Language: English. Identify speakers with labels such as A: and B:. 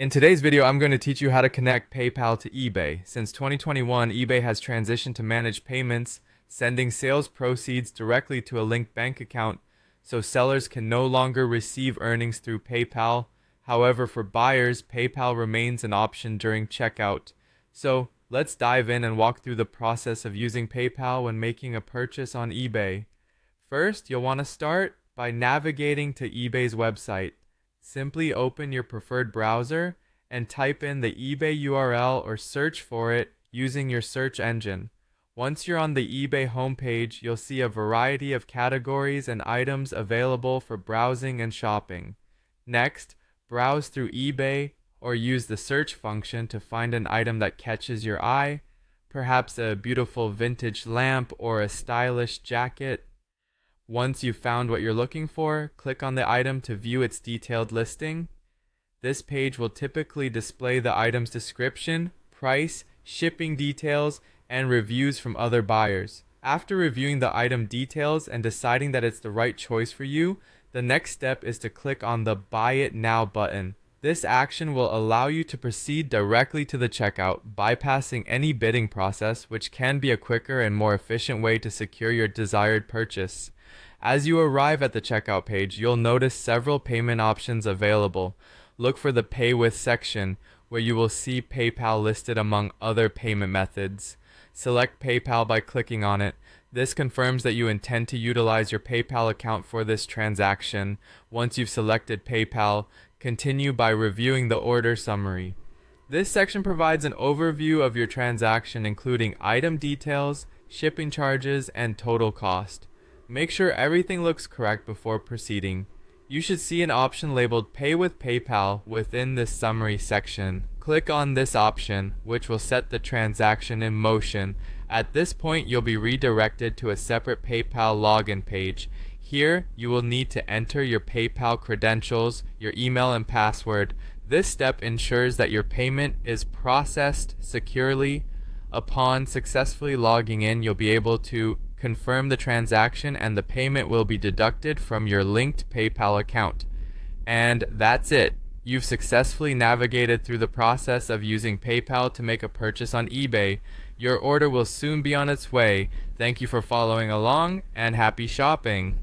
A: In today's video, I'm going to teach you how to connect PayPal to eBay. Since 2021, eBay has transitioned to manage payments, sending sales proceeds directly to a linked bank account, so sellers can no longer receive earnings through PayPal. However, for buyers, PayPal remains an option during checkout. So let's dive in and walk through the process of using PayPal when making a purchase on eBay. First, you'll want to start by navigating to eBay's website. Simply open your preferred browser and type in the eBay URL or search for it using your search engine. Once you're on the eBay homepage, you'll see a variety of categories and items available for browsing and shopping. Next, browse through eBay or use the search function to find an item that catches your eye, perhaps a beautiful vintage lamp or a stylish jacket. Once you've found what you're looking for, click on the item to view its detailed listing. This page will typically display the item's description, price, shipping details, and reviews from other buyers. After reviewing the item details and deciding that it's the right choice for you, the next step is to click on the Buy It Now button. This action will allow you to proceed directly to the checkout, bypassing any bidding process, which can be a quicker and more efficient way to secure your desired purchase. As you arrive at the checkout page, you'll notice several payment options available. Look for the Pay With section, where you will see PayPal listed among other payment methods. Select PayPal by clicking on it. This confirms that you intend to utilize your PayPal account for this transaction. Once you've selected PayPal, continue by reviewing the order summary. This section provides an overview of your transaction, including item details, shipping charges, and total cost. Make sure everything looks correct before proceeding. You should see an option labeled Pay with PayPal within this summary section. Click on this option, which will set the transaction in motion. At this point, you'll be redirected to a separate PayPal login page. Here, you will need to enter your PayPal credentials, your email and password. This step ensures that your payment is processed securely. Upon successfully logging in, you'll be able to confirm the transaction and the payment will be deducted from your linked PayPal account. And that's it. You've successfully navigated through the process of using PayPal to make a purchase on eBay. Your order will soon be on its way. Thank you for following along and happy shopping.